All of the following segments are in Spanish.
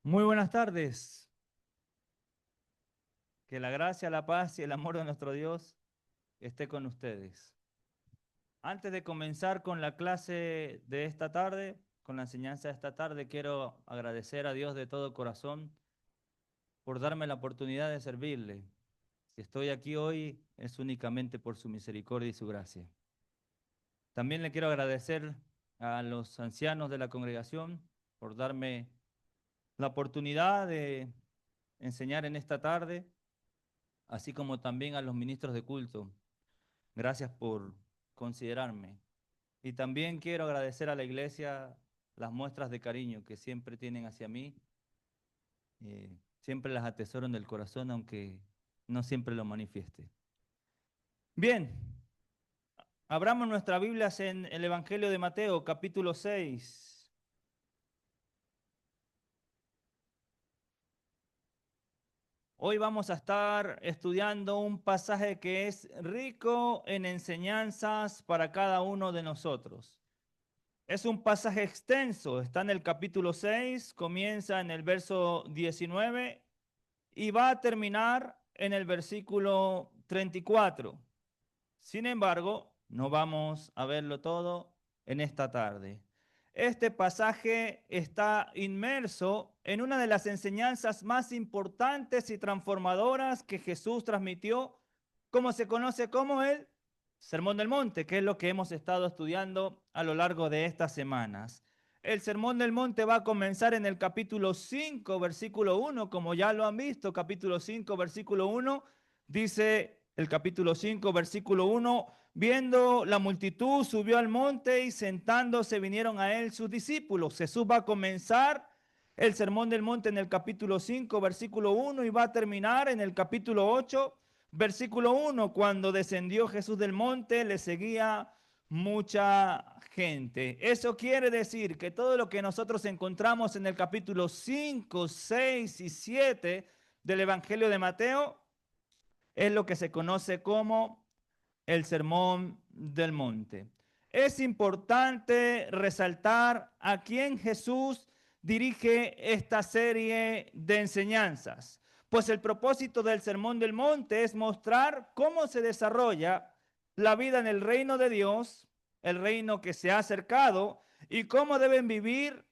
Muy buenas tardes. Que la gracia, la paz y el amor de nuestro Dios esté con ustedes. Antes de comenzar con la clase de esta tarde, con la enseñanza de esta tarde, quiero agradecer a Dios de todo corazón por darme la oportunidad de servirle. Si estoy aquí hoy es únicamente por su misericordia y su gracia. También le quiero agradecer a los ancianos de la congregación por darme la oportunidad de enseñar en esta tarde, así como también a los ministros de culto. Gracias por considerarme. Y también quiero agradecer a la iglesia las muestras de cariño que siempre tienen hacia mí. Siempre las atesoro en el corazón, aunque no siempre lo manifieste. Bien, abramos nuestras Biblias en el Evangelio de Mateo, capítulo 6. Hoy vamos a estar estudiando un pasaje que es rico en enseñanzas para cada uno de nosotros. Es un pasaje extenso, está en el capítulo 6, comienza en el verso 19 y va a terminar en el versículo 34. Sin embargo, no vamos a verlo todo en esta tarde. Este pasaje está inmerso en una de las enseñanzas más importantes y transformadoras que Jesús transmitió, como se conoce como el Sermón del Monte, que es lo que hemos estado estudiando a lo largo de estas semanas. El Sermón del Monte va a comenzar en el capítulo 5, versículo 1, como ya lo han visto, capítulo 5, versículo 1, dice el capítulo 5, versículo 1, viendo la multitud, subió al monte y sentándose vinieron a él sus discípulos. Jesús va a comenzar el Sermón del Monte en el capítulo 5, versículo 1 y va a terminar en el capítulo 8, versículo 1. Cuando descendió Jesús del monte, le seguía mucha gente. Eso quiere decir que todo lo que nosotros encontramos en el capítulo 5, 6 y 7 del Evangelio de Mateo es lo que se conoce como el Sermón del Monte. Es importante resaltar a quién Jesús dirige esta serie de enseñanzas, pues el propósito del Sermón del Monte es mostrar cómo se desarrolla la vida en el reino de Dios, el reino que se ha acercado, y cómo deben vivir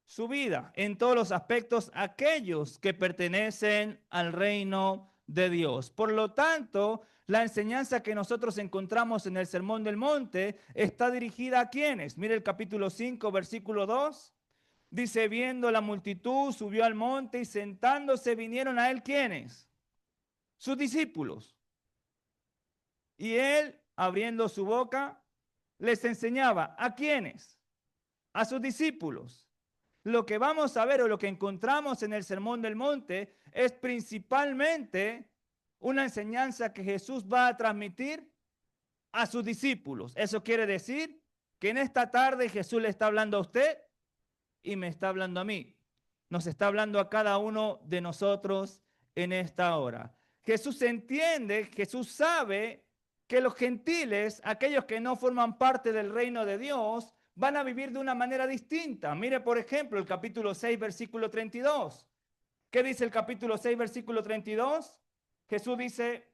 su vida en todos los aspectos aquellos que pertenecen al reino de Dios. Por lo tanto, la enseñanza que nosotros encontramos en el Sermón del Monte está dirigida a quienes. Mire el capítulo 5, versículo 2. Dice, viendo la multitud, subió al monte y sentándose vinieron a él quienes, sus discípulos. Y él, abriendo su boca, les enseñaba a quienes, a sus discípulos. Lo que vamos a ver o lo que encontramos en el Sermón del Monte es principalmente una enseñanza que Jesús va a transmitir a sus discípulos. Eso quiere decir que en esta tarde Jesús le está hablando a usted y me está hablando a mí. Nos está hablando a cada uno de nosotros en esta hora. Jesús entiende, Jesús sabe que los gentiles, aquellos que no forman parte del reino de Dios, van a vivir de una manera distinta. Mire, por ejemplo, el capítulo 6, versículo 32. ¿Qué dice el capítulo 6, versículo 32? Jesús dice,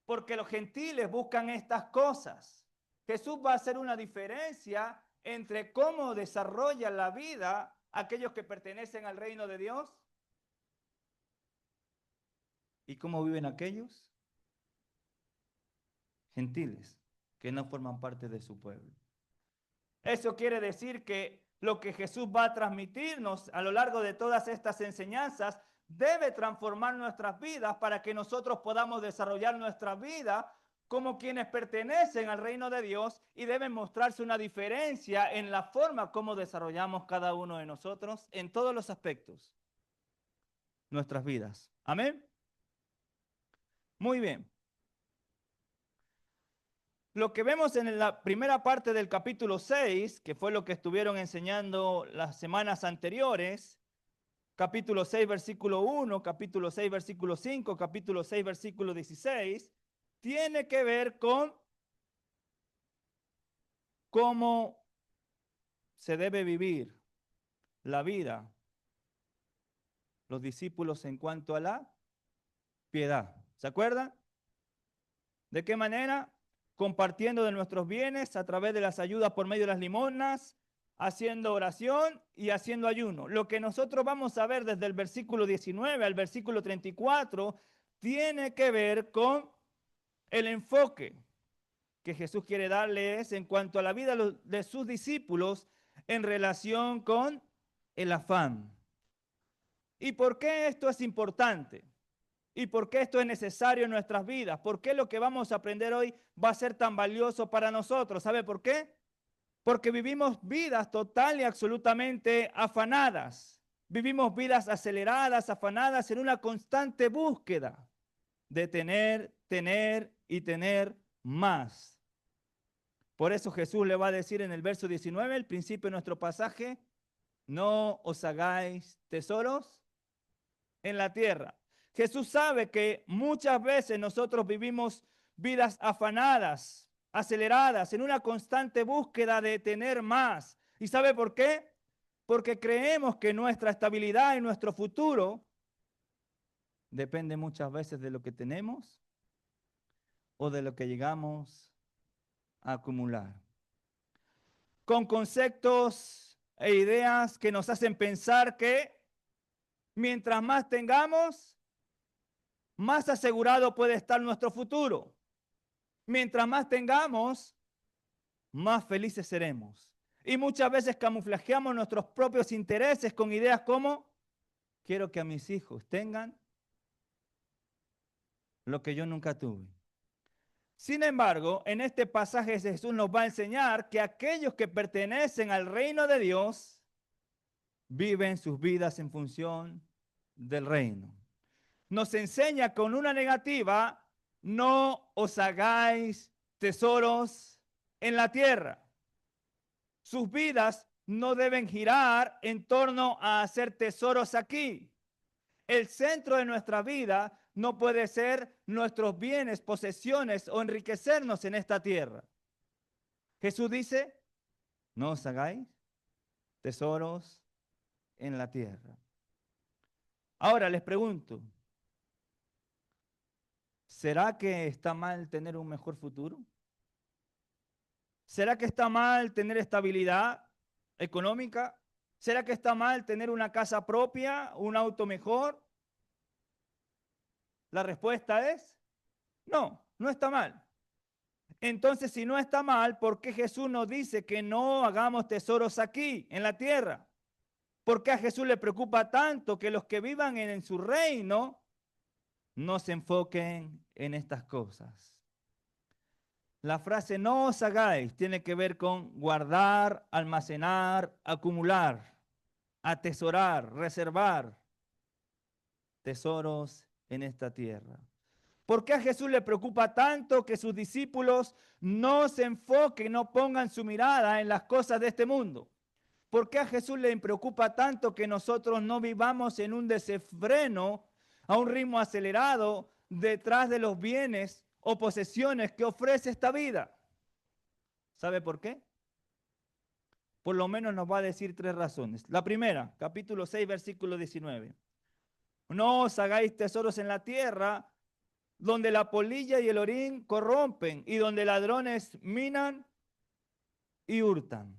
porque los gentiles buscan estas cosas. Jesús va a hacer una diferencia entre cómo desarrollan la vida aquellos que pertenecen al reino de Dios y cómo viven aquellos gentiles que no forman parte de su pueblo. Eso quiere decir que lo que Jesús va a transmitirnos a lo largo de todas estas enseñanzas debe transformar nuestras vidas para que nosotros podamos desarrollar nuestra vida como quienes pertenecen al reino de Dios, y debe mostrarse una diferencia en la forma como desarrollamos cada uno de nosotros en todos los aspectos nuestras vidas. Amén. Muy bien. Lo que vemos en la primera parte del capítulo 6, que fue lo que estuvieron enseñando las semanas anteriores, capítulo 6, versículo 1, capítulo 6, versículo 5, capítulo 6, versículo 16, tiene que ver con cómo se debe vivir la vida los discípulos en cuanto a la piedad. ¿Se acuerdan? ¿De qué manera? Compartiendo de nuestros bienes a través de las ayudas por medio de las limonas, haciendo oración y haciendo ayuno. Lo que nosotros vamos a ver desde el versículo 19 al versículo 34 tiene que ver con el enfoque que Jesús quiere darles en cuanto a la vida de sus discípulos en relación con el afán. ¿Y por qué esto es importante? ¿Y por qué esto es necesario en nuestras vidas? ¿Por qué lo que vamos a aprender hoy va a ser tan valioso para nosotros? ¿Sabe por qué? Porque vivimos vidas total y absolutamente afanadas. Vivimos vidas aceleradas, afanadas en una constante búsqueda de tener y tener más. Por eso Jesús le va a decir en el verso 19, el principio de nuestro pasaje, no os hagáis tesoros en la tierra. Jesús sabe que muchas veces nosotros vivimos vidas afanadas, aceleradas, en una constante búsqueda de tener más. ¿Y sabe por qué? Porque creemos que nuestra estabilidad y nuestro futuro depende muchas veces de lo que tenemos o de lo que llegamos a acumular. Con conceptos e ideas que nos hacen pensar que mientras más tengamos, más asegurado puede estar nuestro futuro. Mientras más tengamos, más felices seremos. Y muchas veces camuflajeamos nuestros propios intereses con ideas como, quiero que a mis hijos tengan lo que yo nunca tuve. Sin embargo, en este pasaje Jesús nos va a enseñar que aquellos que pertenecen al reino de Dios viven sus vidas en función del reino. Nos enseña con una negativa, no os hagáis tesoros en la tierra. Sus vidas no deben girar en torno a hacer tesoros aquí. El centro de nuestra vida no puede ser nuestros bienes, posesiones o enriquecernos en esta tierra. Jesús dice, no os hagáis tesoros en la tierra. Ahora les pregunto, ¿será que está mal tener un mejor futuro? ¿Será que está mal tener estabilidad económica? ¿Será que está mal tener una casa propia, un auto mejor? La respuesta es no, no está mal. Entonces, si no está mal, ¿por qué Jesús nos dice que no hagamos tesoros aquí, en la tierra? ¿Por qué a Jesús le preocupa tanto que los que vivan en su reino no se enfoquen en estas cosas? La frase no os hagáis tiene que ver con guardar, almacenar, acumular, atesorar, reservar tesoros en esta tierra. ¿Por qué a Jesús le preocupa tanto que sus discípulos no se enfoquen, no pongan su mirada en las cosas de este mundo? ¿Por qué a Jesús le preocupa tanto que nosotros no vivamos en un desenfreno, a un ritmo acelerado, detrás de los bienes o posesiones que ofrece esta vida? ¿Sabe por qué? Por lo menos nos va a decir tres razones. La primera, capítulo 6, versículo 19. No os hagáis tesoros en la tierra, donde la polilla y el orín corrompen y donde ladrones minan y hurtan.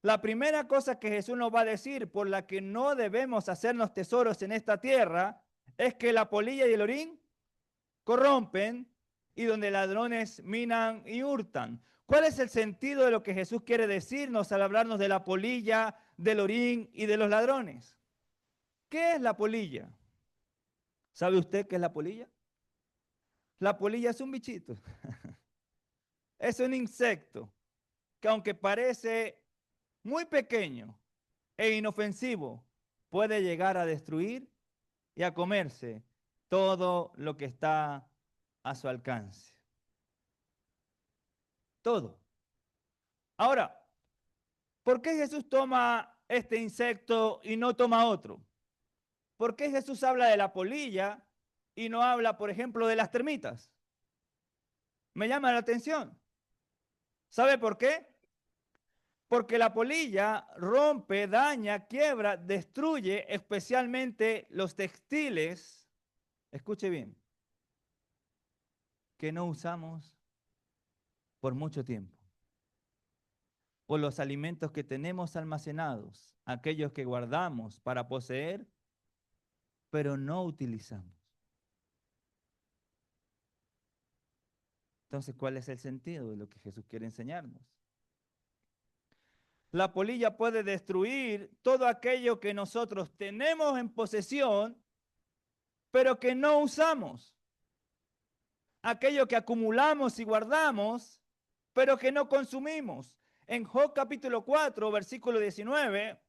La primera cosa que Jesús nos va a decir por la que no debemos hacernos tesoros en esta tierra es que la polilla y el orín corrompen y donde ladrones minan y hurtan. ¿Cuál es el sentido de lo que Jesús quiere decirnos al hablarnos de la polilla, del orín y de los ladrones? ¿Qué es la polilla? ¿Sabe usted qué es la polilla? La polilla es un bichito. Es un insecto que aunque parece muy pequeño e inofensivo, puede llegar a destruir y a comerse todo lo que está a su alcance. Todo. Ahora, ¿por qué Jesús toma este insecto y no toma otro? ¿Por qué Jesús habla de la polilla y no habla, por ejemplo, de las termitas? Me llama la atención. ¿Sabe por qué? Porque la polilla rompe, daña, quiebra, destruye, especialmente los textiles, escuche bien, que no usamos por mucho tiempo. O los alimentos que tenemos almacenados, aquellos que guardamos para poseer, pero no utilizamos. Entonces, ¿cuál es el sentido de lo que Jesús quiere enseñarnos? La polilla puede destruir todo aquello que nosotros tenemos en posesión, pero que no usamos. Aquello que acumulamos y guardamos, pero que no consumimos. En Job capítulo 4, versículo 19,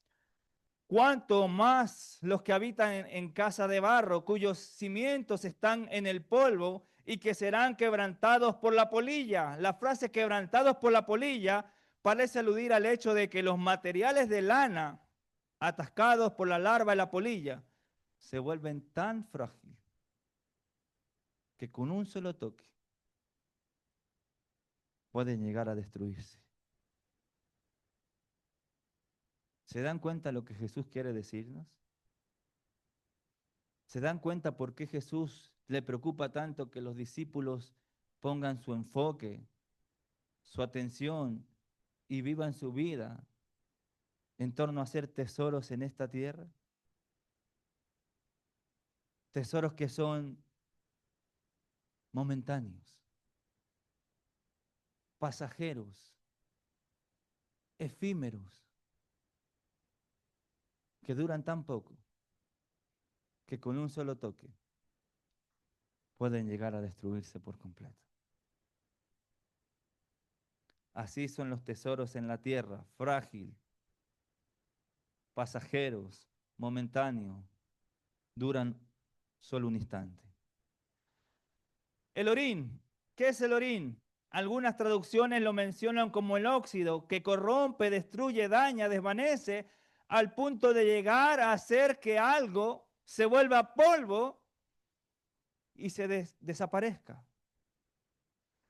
cuanto más los que habitan en casa de barro, cuyos cimientos están en el polvo y que serán quebrantados por la polilla. La frase quebrantados por la polilla parece aludir al hecho de que los materiales de lana atascados por la larva de la polilla se vuelven tan frágiles que con un solo toque pueden llegar a destruirse. ¿Se dan cuenta lo que Jesús quiere decirnos? ¿Se dan cuenta por qué Jesús le preocupa tanto que los discípulos pongan su enfoque, su atención y vivan su vida en torno a hacer tesoros en esta tierra? Tesoros que son momentáneos, pasajeros, efímeros, que duran tan poco que con un solo toque pueden llegar a destruirse por completo. Así son los tesoros en la tierra, frágil, pasajeros, momentáneos, duran solo un instante. El orín, ¿qué es el orín? Algunas traducciones lo mencionan como el óxido, que corrompe, destruye, daña, desvanece, al punto de llegar a hacer que algo se vuelva polvo y se desaparezca.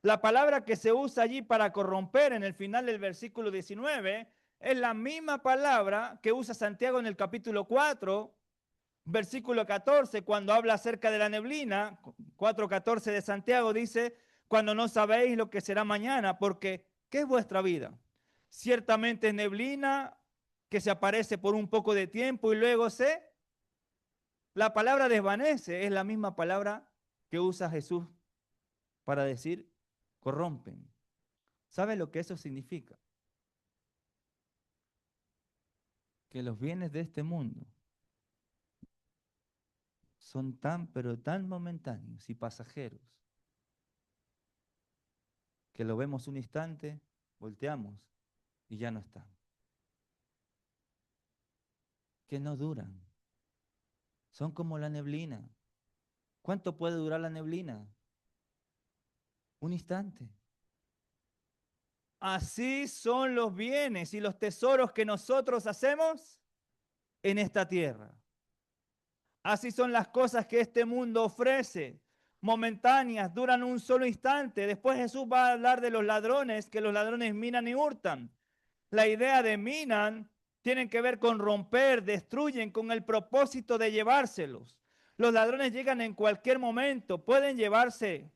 La palabra que se usa allí para corromper en el final del versículo 19 es la misma palabra que usa Santiago en el capítulo 4, versículo 14, cuando habla acerca de la neblina. 4:14 de Santiago dice: cuando no sabéis lo que será mañana, porque ¿qué es vuestra vida? Ciertamente es neblina que se aparece por un poco de tiempo y luego se... La palabra desvanece es la misma palabra que usa Jesús para decir corrompen. ¿Sabe lo que eso significa? Que los bienes de este mundo son tan, pero tan momentáneos y pasajeros que lo vemos un instante, volteamos y ya no están. Que no duran. Son como la neblina. ¿Cuánto puede durar la neblina? Un instante. Así son los bienes y los tesoros que nosotros hacemos en esta tierra. Así son las cosas que este mundo ofrece, momentáneas, duran un solo instante. Después Jesús va a hablar de los ladrones, que los ladrones minan y hurtan. La idea de minan tiene que ver con romper, destruyen con el propósito de llevárselos. Los ladrones llegan en cualquier momento, pueden llevarse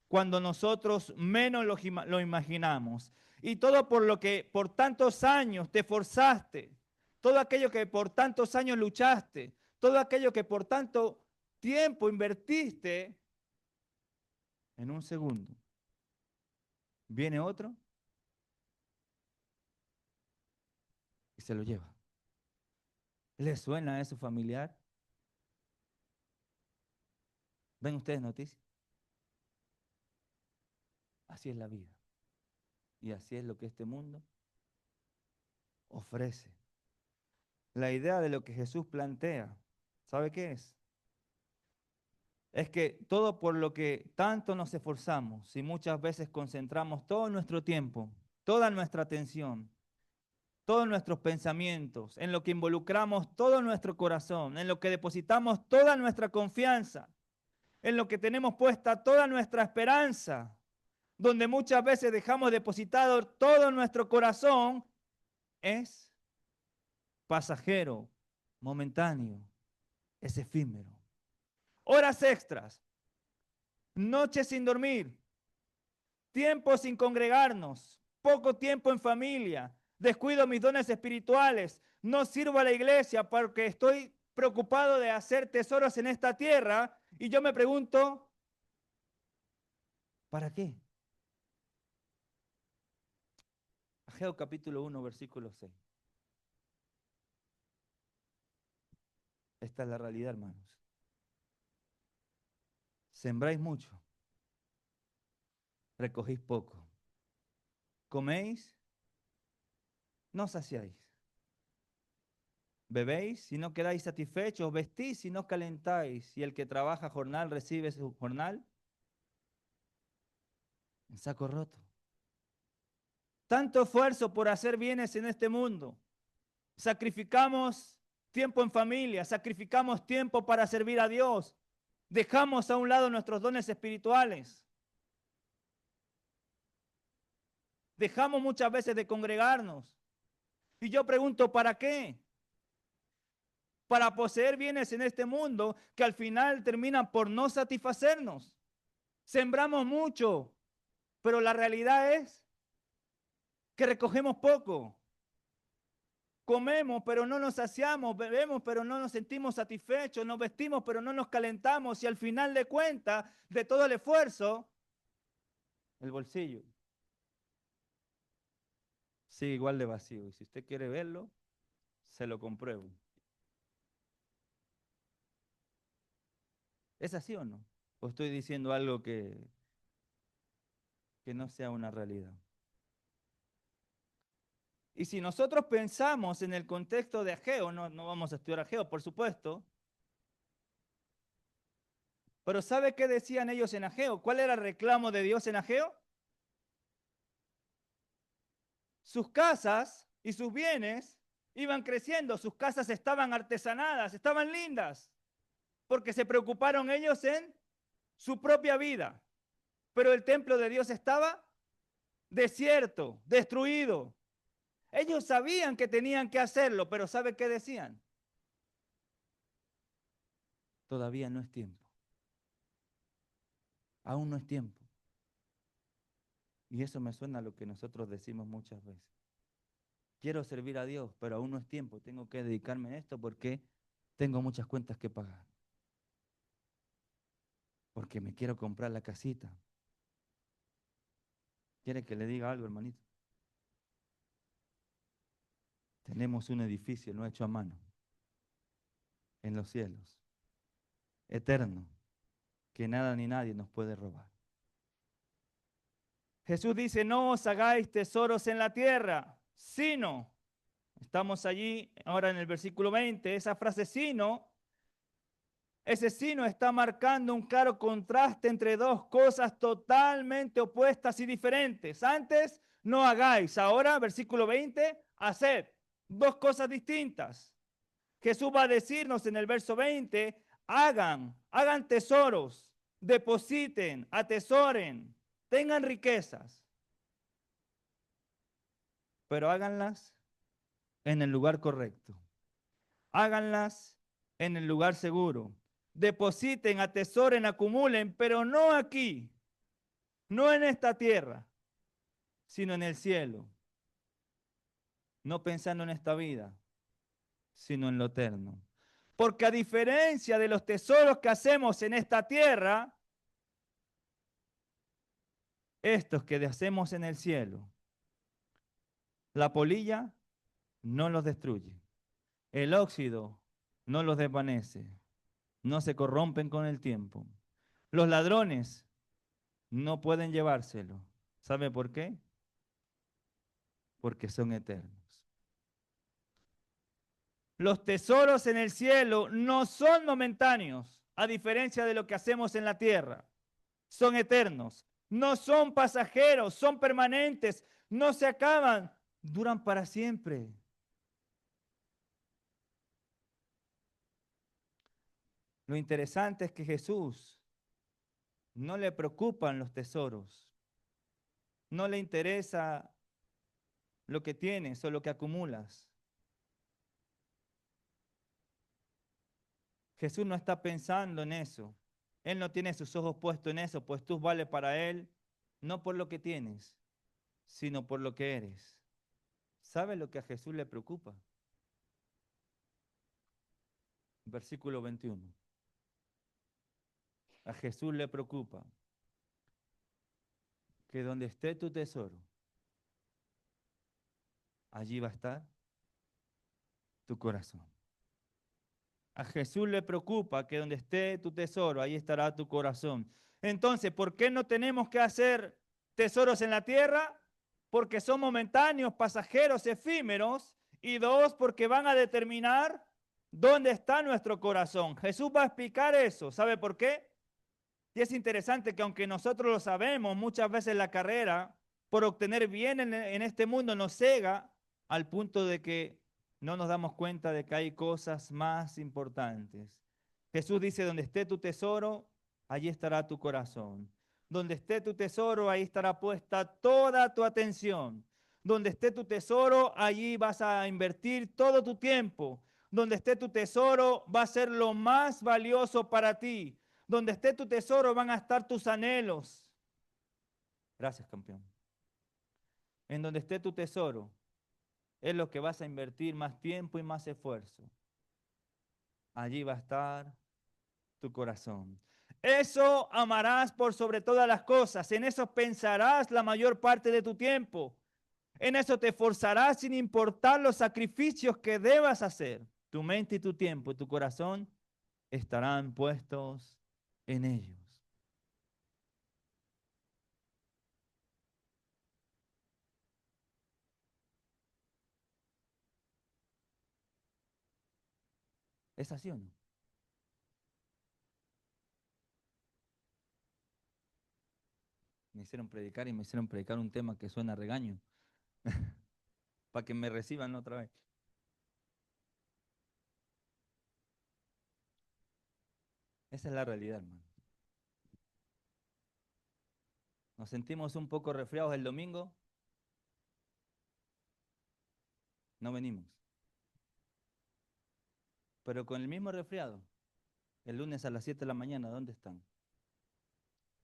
cuando nosotros menos lo imaginamos. Y todo por lo que por tantos años te forzaste, todo aquello que por tantos años luchaste, todo aquello que por tanto tiempo invertiste, en un segundo viene otro y se lo lleva. ¿Le suena a eso familiar? ¿Ven ustedes noticias? Así es la vida. Y así es lo que este mundo ofrece. La idea de lo que Jesús plantea, ¿sabe qué es? Es que todo por lo que tanto nos esforzamos y muchas veces concentramos todo nuestro tiempo, toda nuestra atención, todos nuestros pensamientos, en lo que involucramos todo nuestro corazón, en lo que depositamos toda nuestra confianza, en lo que tenemos puesta toda nuestra esperanza, donde muchas veces dejamos depositado todo nuestro corazón es pasajero, momentáneo, es efímero. Horas extras, noches sin dormir, tiempo sin congregarnos, poco tiempo en familia, descuido mis dones espirituales, no sirvo a la iglesia porque estoy preocupado de hacer tesoros en esta tierra y yo me pregunto, ¿para qué? Ageo capítulo 1, versículo 6. Esta es la realidad, hermanos. Sembráis mucho, recogéis poco. Coméis, no saciáis. Bebéis y no quedáis satisfechos. Vestís y no calentáis. Y el que trabaja jornal recibe su jornal en saco roto. Tanto esfuerzo por hacer bienes en este mundo. Sacrificamos tiempo en familia, sacrificamos tiempo para servir a Dios. Dejamos a un lado nuestros dones espirituales. Dejamos muchas veces de congregarnos. Y yo pregunto, ¿para qué? Para poseer bienes en este mundo que al final terminan por no satisfacernos. Sembramos mucho, pero la realidad es que recogemos poco. Comemos, pero no nos saciamos, bebemos, pero no nos sentimos satisfechos, nos vestimos, pero no nos calentamos y al final de cuentas, de todo el esfuerzo, el bolsillo sigue igual de vacío. Y si usted quiere verlo, se lo compruebo. ¿Es así o no? ¿O estoy diciendo algo que no sea una realidad? Y si nosotros pensamos en el contexto de Ageo, no vamos a estudiar Ageo, por supuesto, pero ¿sabe qué decían ellos en Ageo? ¿Cuál era el reclamo de Dios en Ageo? Sus casas y sus bienes iban creciendo, sus casas estaban artesanadas, estaban lindas, porque se preocuparon ellos en su propia vida. Pero el templo de Dios estaba desierto, destruido. Ellos sabían que tenían que hacerlo, pero ¿sabe qué decían? Todavía no es tiempo. Aún no es tiempo. Y eso me suena a lo que nosotros decimos muchas veces. Quiero servir a Dios, pero aún no es tiempo. Tengo que dedicarme a esto porque tengo muchas cuentas que pagar. Porque me quiero comprar la casita. ¿Quiere que le diga algo, hermanito? Tenemos un edificio no hecho a mano en los cielos, eterno, que nada ni nadie nos puede robar. Jesús dice, no os hagáis tesoros en la tierra, sino, estamos allí ahora en el versículo 20, esa frase sino, ese sino está marcando un claro contraste entre dos cosas totalmente opuestas y diferentes. Antes, no hagáis, ahora, versículo 20, haced, dos cosas distintas. Jesús va a decirnos en el verso 20, hagan tesoros, depositen, atesoren, tengan riquezas, pero háganlas en el lugar correcto. Háganlas en el lugar seguro. Depositen, atesoren, acumulen, pero no aquí, no en esta tierra, sino en el cielo. No pensando en esta vida, sino en lo eterno. Porque a diferencia de los tesoros que hacemos en esta tierra, estos que hacemos en el cielo, la polilla no los destruye, el óxido no los desvanece, no se corrompen con el tiempo. Los ladrones no pueden llevárselo. ¿Sabe por qué? Porque son eternos. Los tesoros en el cielo no son momentáneos, a diferencia de lo que hacemos en la tierra. Son eternos, no son pasajeros, son permanentes, no se acaban, duran para siempre. Lo interesante es que Jesús no le preocupan los tesoros, no le interesa lo que tienes o lo que acumulas. Jesús no está pensando en eso. Él no tiene sus ojos puestos en eso, pues tú vales para Él no por lo que tienes, sino por lo que eres. ¿Sabe lo que a Jesús le preocupa? Versículo 21. A Jesús le preocupa que donde esté tu tesoro, allí va a estar tu corazón. A Jesús le preocupa que donde esté tu tesoro, ahí estará tu corazón. Entonces, ¿por qué no tenemos que hacer tesoros en la tierra? Porque son momentáneos, pasajeros, efímeros. Y dos, porque van a determinar dónde está nuestro corazón. Jesús va a explicar eso. ¿Sabe por qué? Y es interesante que aunque nosotros lo sabemos, muchas veces la carrera por obtener bien en este mundo nos cega al punto de que no nos damos cuenta de que hay cosas más importantes. Jesús dice, donde esté tu tesoro, allí estará tu corazón. Donde esté tu tesoro, ahí estará puesta toda tu atención. Donde esté tu tesoro, allí vas a invertir todo tu tiempo. Donde esté tu tesoro, va a ser lo más valioso para ti. Donde esté tu tesoro van a estar tus anhelos. Gracias, campeón. En donde esté tu tesoro es lo que vas a invertir más tiempo y más esfuerzo. Allí va a estar tu corazón. Eso amarás por sobre todas las cosas. En eso pensarás la mayor parte de tu tiempo. En eso te esforzarás sin importar los sacrificios que debas hacer. Tu mente y tu tiempo y tu corazón estarán puestos en ellos. ¿Es así o no? Me hicieron predicar y me hicieron predicar un tema que suena a regaño, para que me reciban otra vez. Esa es la realidad, hermano. Nos sentimos un poco resfriados el domingo, no venimos. Pero con el mismo resfriado, el lunes a las 7 de la mañana, ¿dónde están?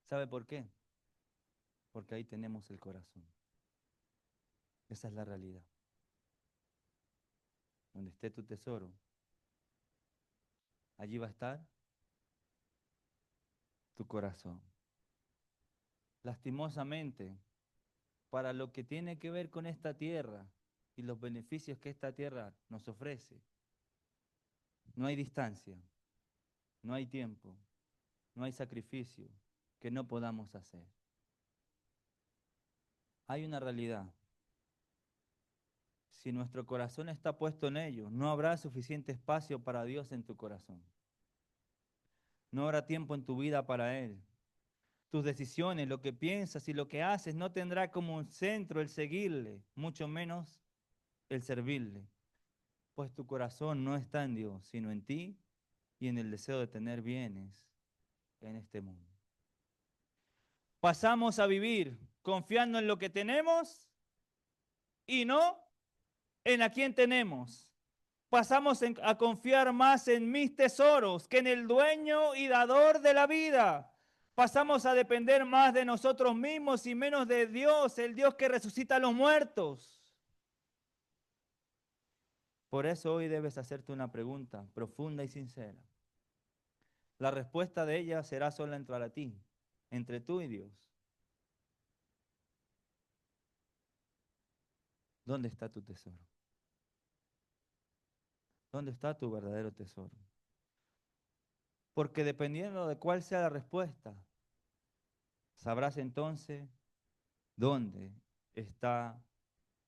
¿Sabe por qué? Porque ahí tenemos el corazón. Esa es la realidad. Donde esté tu tesoro, allí va a estar tu corazón. Lastimosamente, para lo que tiene que ver con esta tierra y los beneficios que esta tierra nos ofrece, no hay distancia, no hay tiempo, no hay sacrificio que no podamos hacer. Hay una realidad. Si nuestro corazón está puesto en ello, no habrá suficiente espacio para Dios en tu corazón. No habrá tiempo en tu vida para Él. Tus decisiones, lo que piensas y lo que haces no tendrá como un centro el seguirle, mucho menos el servirle. Pues tu corazón no está en Dios, sino en ti y en el deseo de tener bienes en este mundo. Pasamos a vivir confiando en lo que tenemos y no en a quién tenemos. Pasamos a confiar más en mis tesoros que en el dueño y dador de la vida. Pasamos a depender más de nosotros mismos y menos de Dios, el Dios que resucita a los muertos. Por eso hoy debes hacerte una pregunta profunda y sincera. La respuesta de ella será solo entre ti, entre tú y Dios. ¿Dónde está tu tesoro? ¿Dónde está tu verdadero tesoro? Porque dependiendo de cuál sea la respuesta, sabrás entonces dónde está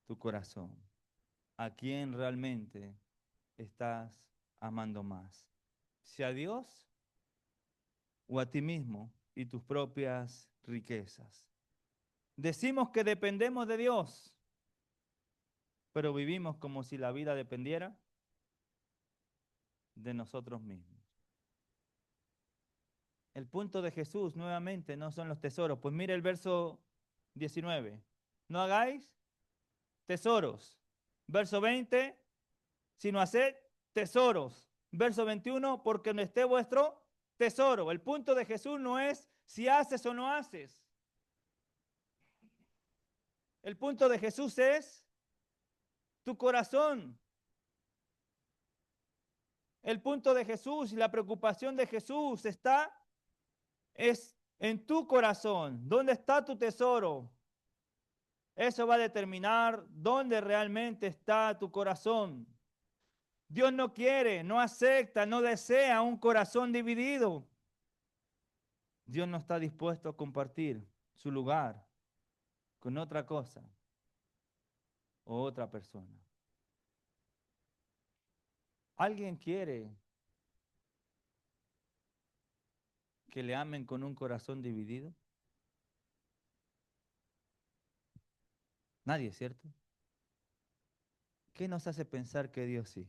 tu corazón. ¿A quién realmente estás amando más? ¿Si a Dios o a ti mismo y tus propias riquezas? Decimos que dependemos de Dios, pero vivimos como si la vida dependiera de nosotros mismos. El punto de Jesús nuevamente no son los tesoros. Pues mire el verso 19. No hagáis tesoros. Verso 20, sino haced tesoros. Verso 21, porque no esté vuestro tesoro. El punto de Jesús no es si haces o no haces. El punto de Jesús es tu corazón. El punto de Jesús y la preocupación de Jesús es en tu corazón. ¿Dónde está tu tesoro? Eso va a determinar dónde realmente está tu corazón. Dios no quiere, no acepta, no desea un corazón dividido. Dios no está dispuesto a compartir su lugar con otra cosa o otra persona. ¿Alguien quiere que le amen con un corazón dividido? Nadie, ¿cierto? ¿Qué nos hace pensar que Dios sí?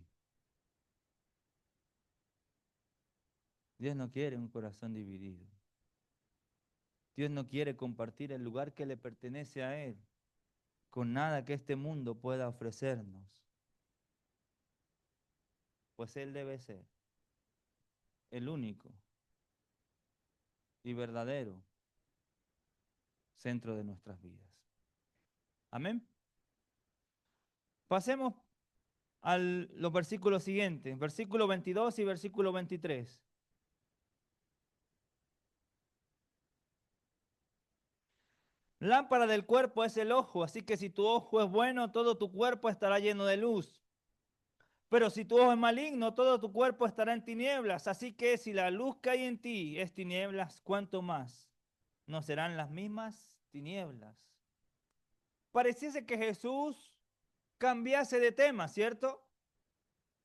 Dios no quiere un corazón dividido. Dios no quiere compartir el lugar que le pertenece a Él con nada que este mundo pueda ofrecernos, pues Él debe ser el único y verdadero centro de nuestras vidas. Amén. Pasemos a los versículos siguientes, versículo 22 y versículo 23. Lámpara del cuerpo es el ojo, así que si tu ojo es bueno, todo tu cuerpo estará lleno de luz. Pero si tu ojo es maligno, todo tu cuerpo estará en tinieblas. Así que si la luz que hay en ti es tinieblas, ¿cuánto más no serán las mismas tinieblas? Pareciese que Jesús cambiase de tema, ¿cierto?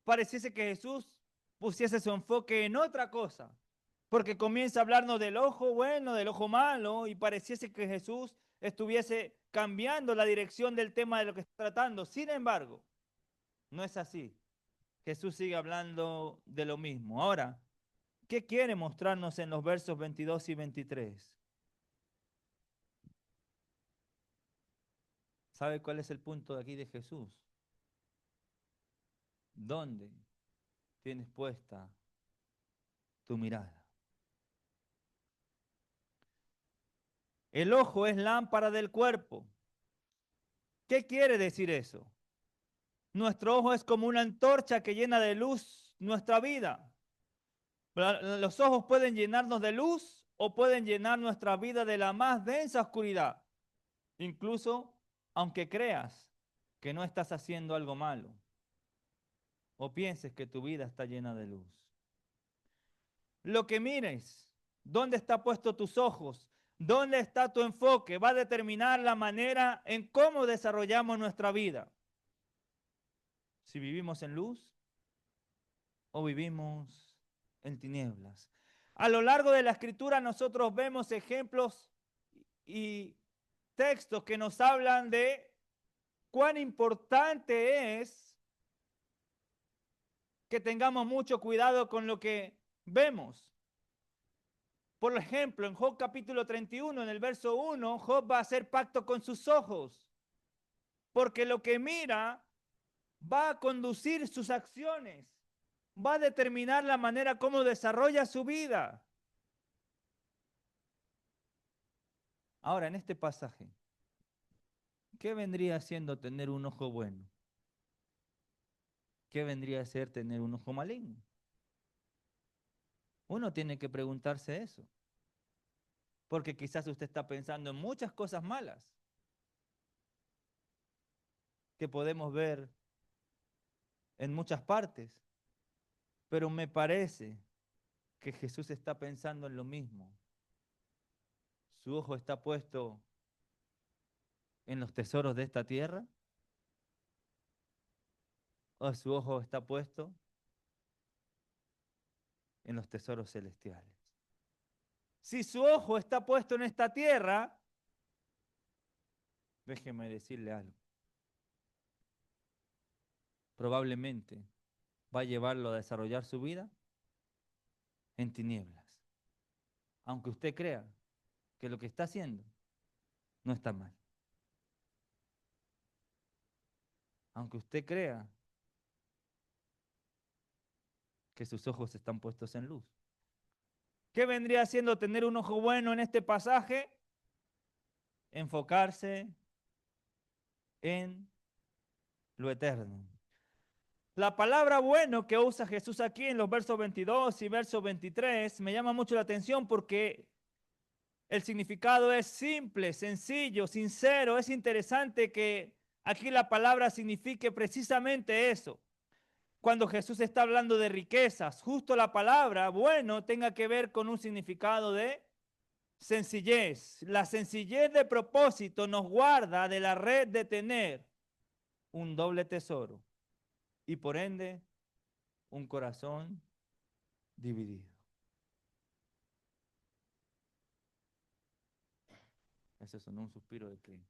Pareciese que Jesús pusiese su enfoque en otra cosa, porque comienza a hablarnos del ojo bueno, del ojo malo, y pareciese que Jesús estuviese cambiando la dirección del tema de lo que está tratando. Sin embargo, no es así. Jesús sigue hablando de lo mismo. Ahora, ¿qué quiere mostrarnos en los versos 22 y 23? ¿Sabe cuál es el punto de aquí de Jesús? ¿Dónde tienes puesta tu mirada? El ojo es lámpara del cuerpo. ¿Qué quiere decir eso? Nuestro ojo es como una antorcha que llena de luz nuestra vida. Los ojos pueden llenarnos de luz o pueden llenar nuestra vida de la más densa oscuridad, incluso aunque creas que no estás haciendo algo malo o pienses que tu vida está llena de luz. Lo que mires, dónde está puesto tus ojos, dónde está tu enfoque, va a determinar la manera en cómo desarrollamos nuestra vida. Si vivimos en luz o vivimos en tinieblas. A lo largo de la escritura nosotros vemos ejemplos y textos que nos hablan de cuán importante es que tengamos mucho cuidado con lo que vemos. Por ejemplo, en Job capítulo 31, en el verso 1, Job va a hacer pacto con sus ojos, porque lo que mira va a conducir sus acciones, va a determinar la manera como desarrolla su vida. Ahora, en este pasaje, ¿qué vendría siendo tener un ojo bueno? ¿Qué vendría a ser tener un ojo maligno? Uno tiene que preguntarse eso, porque quizás usted está pensando en muchas cosas malas que podemos ver en muchas partes, pero me parece que Jesús está pensando en lo mismo. Su ojo está puesto en los tesoros de esta tierra o su ojo está puesto en los tesoros celestiales. Si su ojo está puesto en esta tierra, déjeme decirle algo, probablemente va a llevarlo a desarrollar su vida en tinieblas, aunque usted crea que lo que está haciendo no está mal. aunque usted crea que sus ojos están puestos en luz. ¿Qué vendría siendo tener un ojo bueno en este pasaje? Enfocarse en lo eterno. La palabra bueno que usa Jesús aquí en los versos 22 y verso 23 me llama mucho la atención porque el significado es simple, sencillo, sincero. Es interesante que aquí la palabra signifique precisamente eso. Cuando Jesús está hablando de riquezas, justo la palabra bueno tenga que ver con un significado de sencillez. La sencillez de propósito nos guarda de la red de tener un doble tesoro y por ende un corazón dividido. Ese sonó un suspiro de que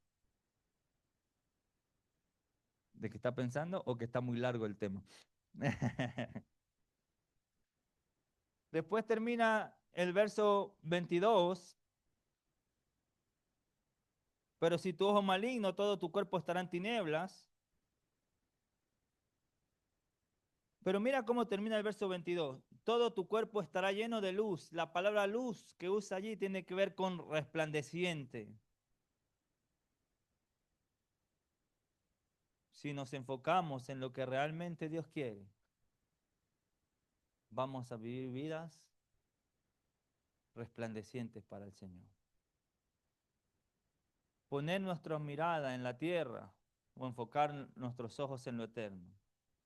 está pensando o que está muy largo el tema. Después termina el verso 22, pero si tu ojo maligno, todo tu cuerpo estará en tinieblas. Pero mira cómo termina el verso 22. Todo tu cuerpo estará lleno de luz. La palabra luz que usa allí tiene que ver con resplandeciente. Si nos enfocamos en lo que realmente Dios quiere, vamos a vivir vidas resplandecientes para el Señor. Poner nuestra mirada en la tierra o enfocar nuestros ojos en lo eterno.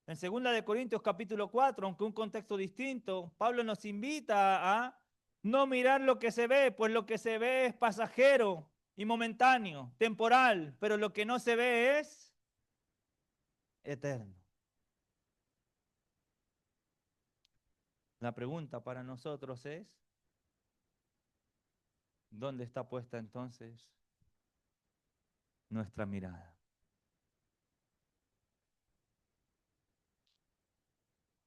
En 2 Corintios capítulo 4, aunque un contexto distinto, Pablo nos invita a no mirar lo que se ve, pues lo que se ve es pasajero y momentáneo, temporal, pero lo que no se ve es eterno. La pregunta para nosotros es, ¿dónde está puesta entonces nuestra mirada?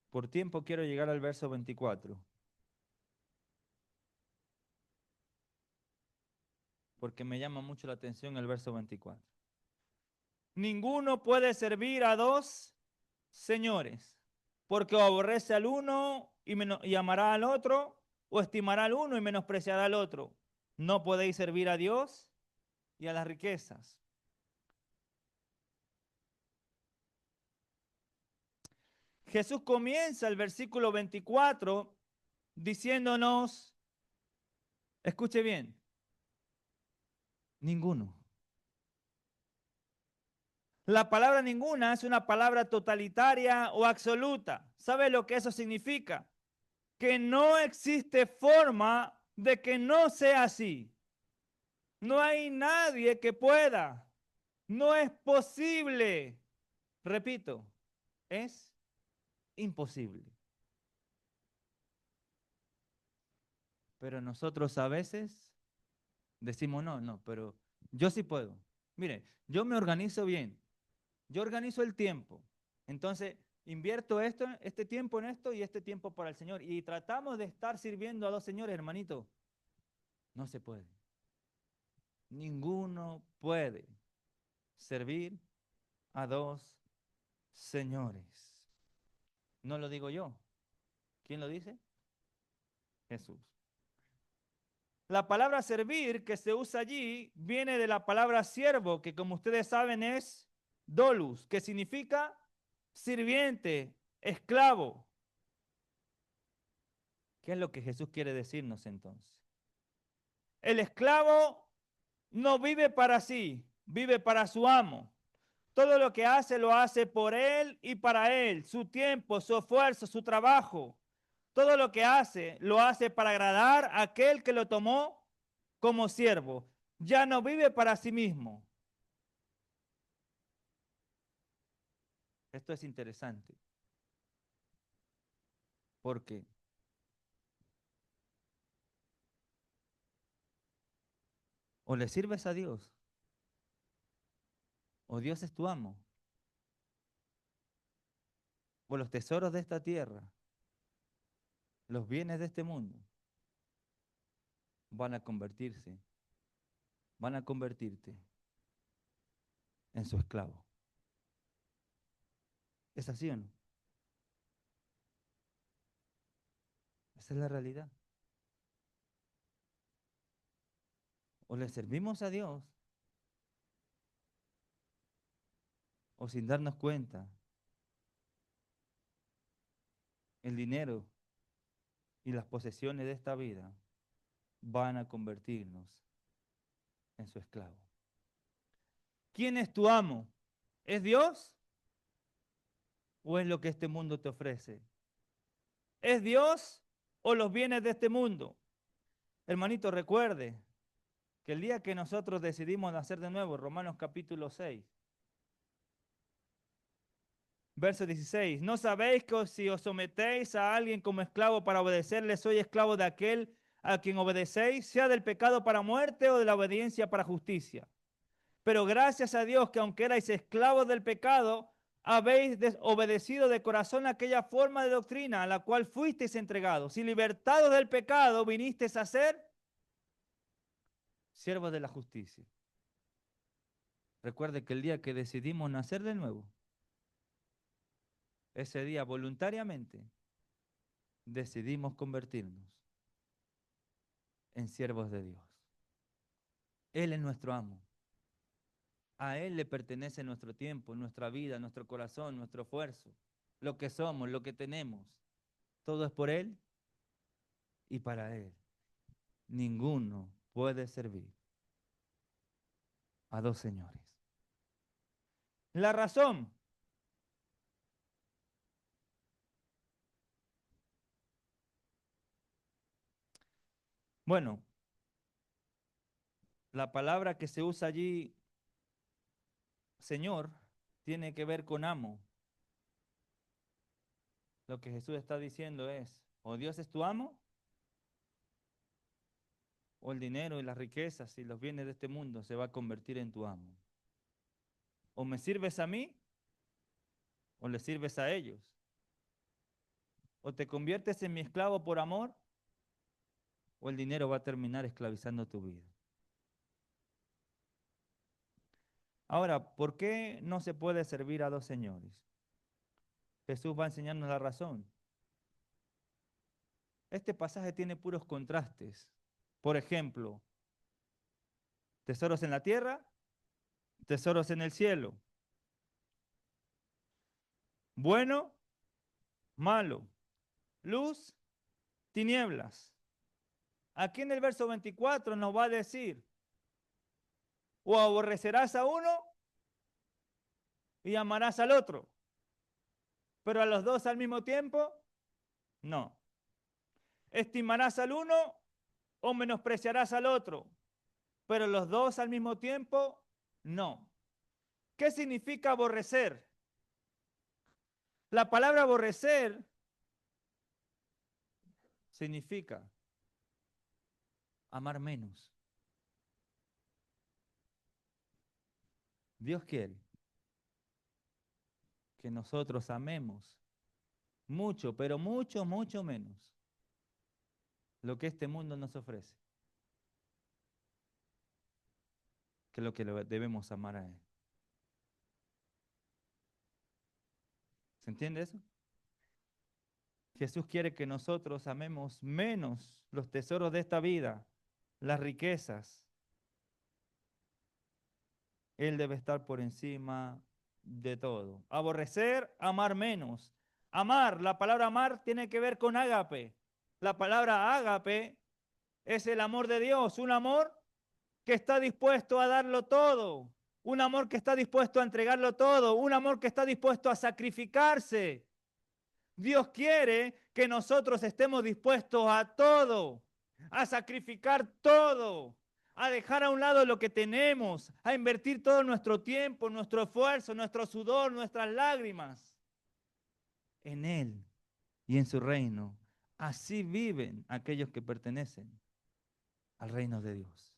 Por tiempo quiero llegar al verso 24, porque me llama mucho la atención el verso 24. Ninguno puede servir a dos señores, porque o aborrece al uno y amará al otro, o estimará al uno y menospreciará al otro. No podéis servir a Dios y a las riquezas. Jesús comienza el versículo 24 diciéndonos, escuche bien, ninguno. La palabra ninguna es una palabra totalitaria o absoluta. ¿Sabe lo que eso significa? Que no existe forma de que no sea así. No hay nadie que pueda. No es posible. Repito, es imposible. Pero nosotros a veces decimos, no, no, pero yo sí puedo. Mire, yo me organizo bien. Yo organizo el tiempo. Entonces, invierto este tiempo en esto y este tiempo para el Señor. Y tratamos de estar sirviendo a dos señores, hermanito. No se puede. Ninguno puede servir a dos señores. No lo digo yo. ¿Quién lo dice? Jesús. La palabra servir que se usa allí viene de la palabra siervo, que como ustedes saben es dolus, que significa sirviente, esclavo. ¿Qué es lo que Jesús quiere decirnos entonces? El esclavo no vive para sí, vive para su amo. Todo lo que hace lo hace por él y para él. Su tiempo, su esfuerzo, su trabajo. Todo lo que hace lo hace para agradar a aquel que lo tomó como siervo. Ya no vive para sí mismo. Esto es interesante. Porque o le sirves a Dios o Dios es tu amo. O los tesoros de esta tierra, los bienes de este mundo van a convertirse, van a convertirte en su esclavo. ¿Es así o no? Esa es la realidad. O le servimos a Dios, o sin darnos cuenta, el dinero y las posesiones de esta vida van a convertirnos en su esclavo. ¿Quién es tu amo? ¿Es Dios o es lo que este mundo te ofrece? ¿Es Dios o los bienes de este mundo? Hermanito, recuerde que el día que nosotros decidimos nacer de nuevo, Romanos capítulo 6, verso 16, ¿no sabéis que si os sometéis a alguien como esclavo para obedecerle, soy esclavo de aquel a quien obedecéis, sea del pecado para muerte o de la obediencia para justicia? Pero gracias a Dios que aunque erais esclavos del pecado, habéis desobedecido de corazón aquella forma de doctrina a la cual fuisteis entregados. Y libertados del pecado, vinisteis a ser siervos de la justicia. Recuerde que el día que decidimos nacer de nuevo, ese día voluntariamente decidimos convertirnos en siervos de Dios. Él es nuestro amo. A Él le pertenece nuestro tiempo, nuestra vida, nuestro corazón, nuestro esfuerzo, lo que somos, lo que tenemos. Todo es por Él y para Él. Ninguno puede servir a dos señores. La razón. Bueno, la palabra que se usa allí, Señor, tiene que ver con amo. Lo que Jesús está diciendo es, o Dios es tu amo, o el dinero y las riquezas y los bienes de este mundo se va a convertir en tu amo. O me sirves a mí, o le sirves a ellos. O te conviertes en mi esclavo por amor, o el dinero va a terminar esclavizando tu vida. Ahora, ¿por qué no se puede servir a dos señores? Jesús va a enseñarnos la razón. Este pasaje tiene puros contrastes. Por ejemplo, tesoros en la tierra, tesoros en el cielo. Bueno, malo. Luz, tinieblas. Aquí en el verso 24 nos va a decir, o aborrecerás a uno y amarás al otro, pero a los dos al mismo tiempo, no. Estimarás al uno o menospreciarás al otro, pero los dos al mismo tiempo, no. ¿Qué significa aborrecer? La palabra aborrecer significa amar menos. Dios quiere que nosotros amemos mucho, pero mucho, mucho menos lo que este mundo nos ofrece que lo que debemos amar a Él. ¿Se entiende eso? Jesús quiere que nosotros amemos menos los tesoros de esta vida, las riquezas. Él debe estar por encima de todo. Aborrecer, amar menos. Amar, la palabra amar tiene que ver con ágape. La palabra ágape es el amor de Dios, un amor que está dispuesto a darlo todo, un amor que está dispuesto a entregarlo todo, un amor que está dispuesto a sacrificarse. Dios quiere que nosotros estemos dispuestos a todo, a sacrificar todo, a dejar a un lado lo que tenemos, a invertir todo nuestro tiempo, nuestro esfuerzo, nuestro sudor, nuestras lágrimas en Él y en su reino. Así viven aquellos que pertenecen al reino de Dios.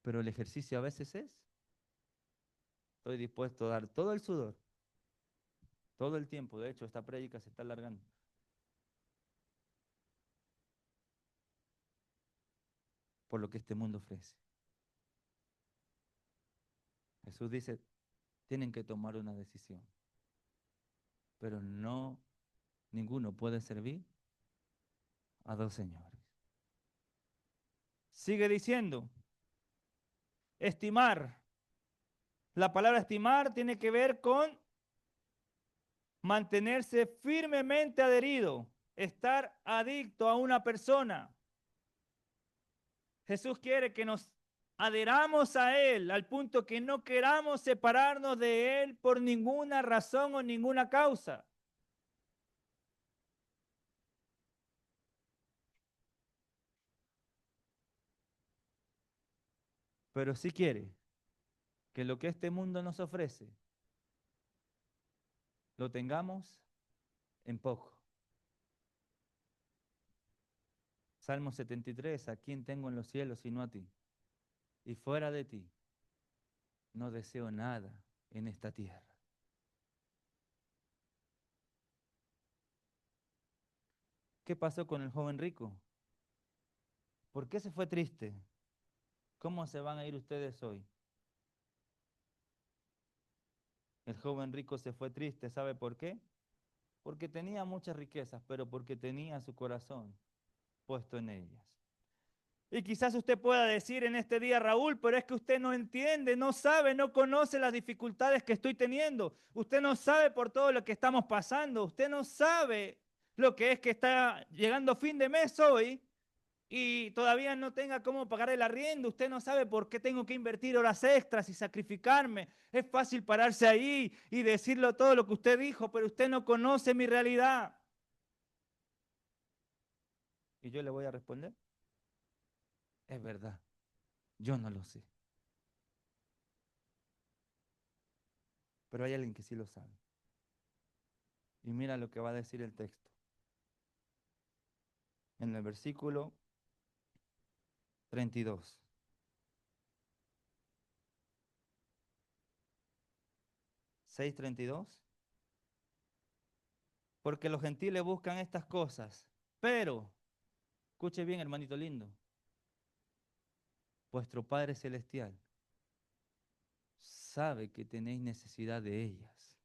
Pero el ejercicio a veces es, estoy dispuesto a dar todo el sudor, todo el tiempo. De hecho, esta prédica se está alargando. Por lo que este mundo ofrece. Jesús dice, tienen que tomar una decisión. Pero no, ninguno puede servir a dos señores. Sigue diciendo, estimar. La palabra estimar tiene que ver con mantenerse firmemente adherido, estar adicto a una persona. Jesús quiere que nos adheramos a Él al punto que no queramos separarnos de Él por ninguna razón o ninguna causa. Pero sí quiere que lo que este mundo nos ofrece lo tengamos en poco. Salmo 73, ¿a quién tengo en los cielos sino a ti? Y fuera de ti no deseo nada en esta tierra. ¿Qué pasó con el joven rico? ¿Por qué se fue triste? ¿Cómo se van a ir ustedes hoy? El joven rico se fue triste, ¿sabe por qué? Porque tenía muchas riquezas, pero porque tenía su corazón puesto en ellas. Y quizás usted pueda decir en este día, Raúl, pero es que usted no entiende, no sabe, no conoce las dificultades que estoy teniendo. Usted no sabe por todo lo que estamos pasando. Usted no sabe lo que es que está llegando fin de mes hoy y todavía no tenga cómo pagar el arriendo. Usted no sabe por qué tengo que invertir horas extras y sacrificarme. Es fácil pararse ahí y decirlo todo lo que usted dijo, pero usted no conoce mi realidad. Y yo le voy a responder, es verdad, yo no lo sé. Pero hay alguien que sí lo sabe. Y mira lo que va a decir el texto. En el versículo 32. 6:32. Porque los gentiles buscan estas cosas. Pero, escuche bien, hermanito lindo. Vuestro Padre Celestial sabe que tenéis necesidad de ellas.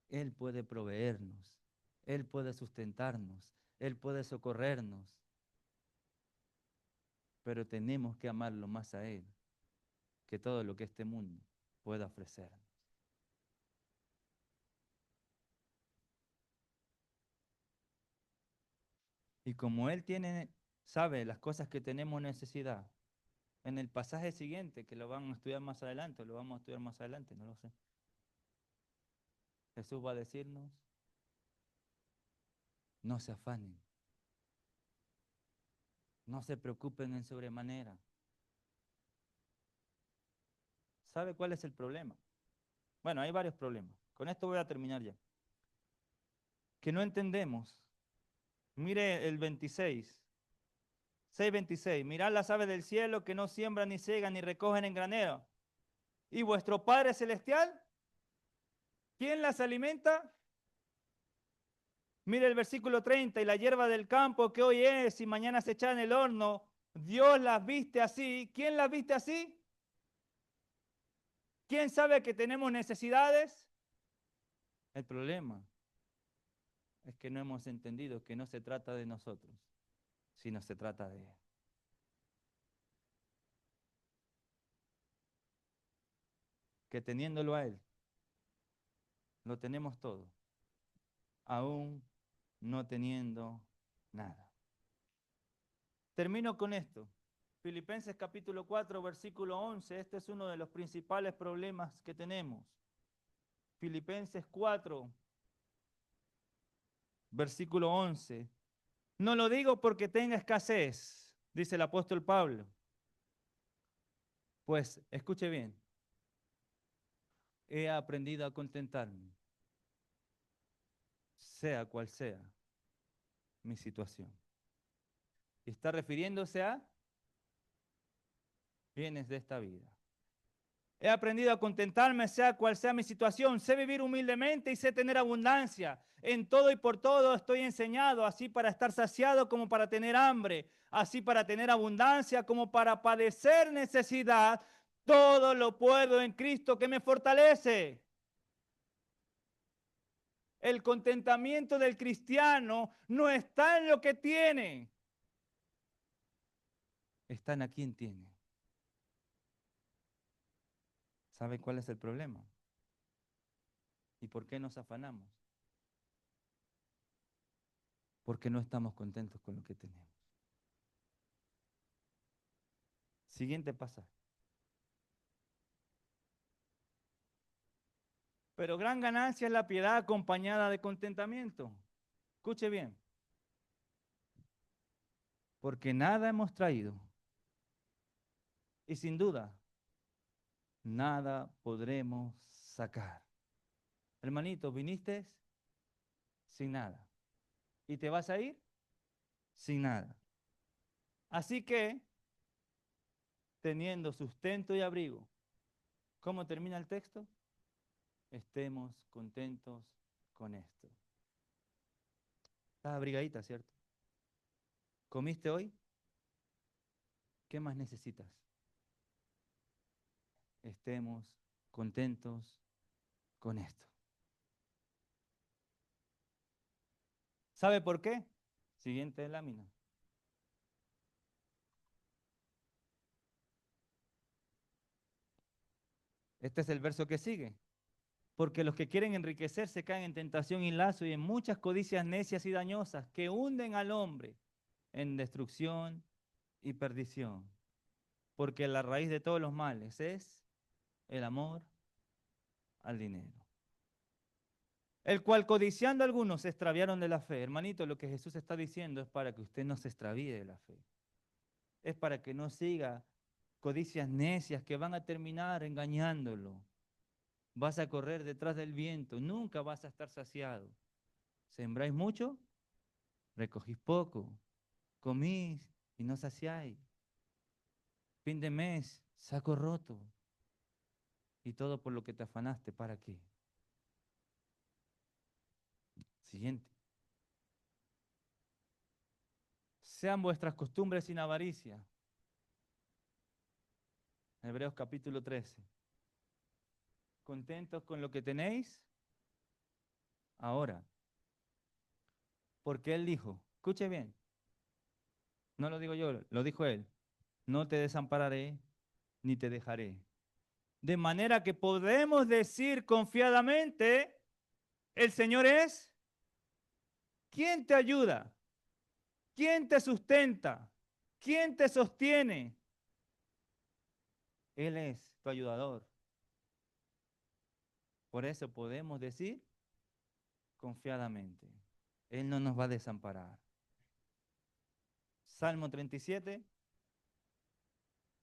Él puede proveernos. Él puede sustentarnos. Él puede socorrernos. Pero tenemos que amarlo más a Él que todo lo que este mundo pueda ofrecernos. Y como Él sabe las cosas que tenemos necesidad, en el pasaje siguiente, que lo vamos a estudiar más adelante, o lo vamos a estudiar más adelante, no lo sé, Jesús va a decirnos, no se afanen, no se preocupen en sobremanera. ¿Sabe cuál es el problema? Bueno, hay varios problemas. Con esto voy a terminar ya. Que no entendemos. Mire el 26. 6:26. Mirad las aves del cielo que no siembran ni ciegan ni recogen en granero. ¿Y vuestro Padre Celestial? ¿Quién las alimenta? Mire el versículo 30, y la hierba del campo que hoy es y mañana se echa en el horno, Dios las viste así. ¿Quién las viste así? ¿Quién sabe que tenemos necesidades? El problema es que no hemos entendido que no se trata de nosotros, sino se trata de Él. Que teniéndolo a Él, lo tenemos todo, aún no teniendo nada. Termino con esto. Filipenses capítulo 4, versículo 11. Este es uno de los principales problemas que tenemos. Filipenses 4, versículo 11. No lo digo porque tenga escasez, dice el apóstol Pablo. Pues, escuche bien, he aprendido a contentarme, sea cual sea mi situación. Y está refiriéndose a bienes de esta vida. He aprendido a contentarme, sea cual sea mi situación. Sé vivir humildemente y sé tener abundancia. En todo y por todo estoy enseñado, así para estar saciado como para tener hambre, así para tener abundancia como para padecer necesidad. Todo lo puedo en Cristo que me fortalece. El contentamiento del cristiano no está en lo que tiene, está en a quien tiene. ¿Sabe cuál es el problema? ¿Y por qué nos afanamos? Porque no estamos contentos con lo que tenemos. Siguiente pasaje. Pero gran ganancia es la piedad acompañada de contentamiento. Escuche bien. Porque nada hemos traído. Y sin duda, nada podremos sacar. Hermanito, viniste sin nada. ¿Y te vas a ir? Sin nada. Así que, teniendo sustento y abrigo, ¿cómo termina el texto? Estemos contentos con esto. Estás abrigadita, ¿cierto? ¿Comiste hoy? ¿Qué más necesitas? Estemos contentos con esto. ¿Sabe por qué? Siguiente lámina. Este es el verso que sigue. Porque los que quieren enriquecerse caen en tentación y lazo y en muchas codicias necias y dañosas que hunden al hombre en destrucción y perdición. Porque la raíz de todos los males es el amor al dinero. El cual codiciando algunos se extraviaron de la fe. Hermanito, lo que Jesús está diciendo es para que usted no se extravíe de la fe. Es para que no siga codicias necias que van a terminar engañándolo. Vas a correr detrás del viento, nunca vas a estar saciado. Sembráis mucho, recogís poco. Comís y no saciáis. Fin de mes, saco roto. Y todo por lo que te afanaste, ¿para qué? Siguiente. Sean vuestras costumbres sin avaricia. Hebreos capítulo 13. ¿Contentos con lo que tenéis? Ahora. Porque Él dijo, escuche bien, no lo digo yo, lo dijo Él, no te desampararé ni te dejaré. De manera que podemos decir confiadamente, el Señor es quien te ayuda, quien te sustenta, quien te sostiene. Él es tu ayudador. Por eso podemos decir confiadamente, Él no nos va a desamparar. Salmo 37.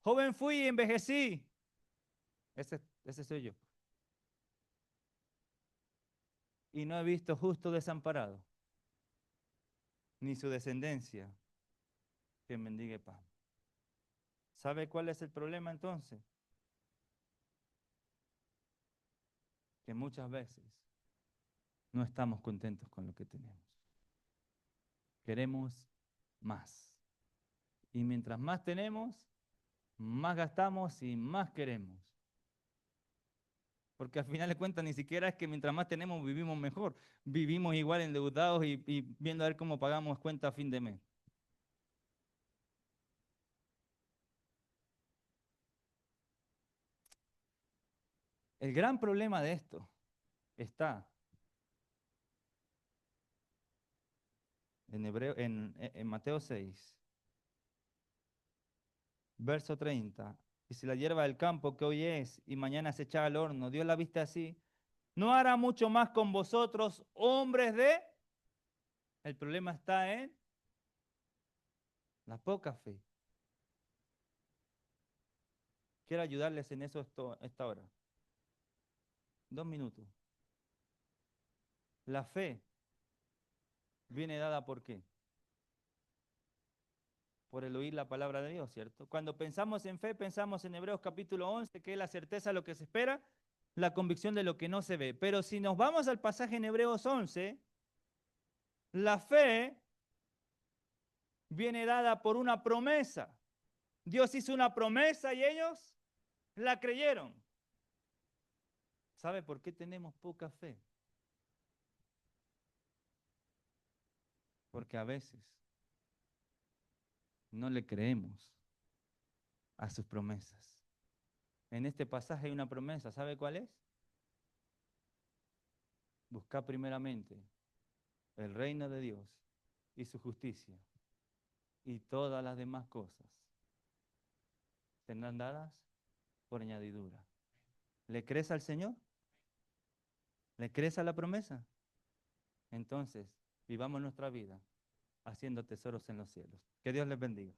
Joven fui y envejecí. Ese soy yo. Y no he visto justo desamparado, ni su descendencia que mendigue pan. ¿Sabe cuál es el problema entonces? Que muchas veces no estamos contentos con lo que tenemos. Queremos más. Y mientras más tenemos, más gastamos y más queremos. Porque al final de cuentas ni siquiera es que mientras más tenemos vivimos mejor. Vivimos igual endeudados y viendo a ver cómo pagamos cuenta a fin de mes. El gran problema de esto está en Mateo 6, verso 30. Y si la hierba del campo que hoy es y mañana se echa al horno, Dios la viste así, ¿no hará mucho más con vosotros, hombres de? El problema está en la poca fe. Quiero ayudarles en eso esta hora. 2 minutos. La fe viene dada ¿por qué? Por el oír la palabra de Dios, ¿cierto? Cuando pensamos en fe, pensamos en Hebreos capítulo 11, que es la certeza de lo que se espera, la convicción de lo que no se ve. Pero si nos vamos al pasaje en Hebreos 11, la fe viene dada por una promesa. Dios hizo una promesa y ellos La creyeron. ¿Sabe por qué tenemos poca fe? Porque a veces no le creemos a sus promesas. En este pasaje hay una promesa, ¿sabe cuál es? Busca primeramente el reino de Dios y su justicia, y todas las demás cosas serán dadas por añadidura. ¿Le crees al Señor? ¿Le crees a la promesa? Entonces, vivamos nuestra vida haciendo tesoros en los cielos. Que Dios les bendiga.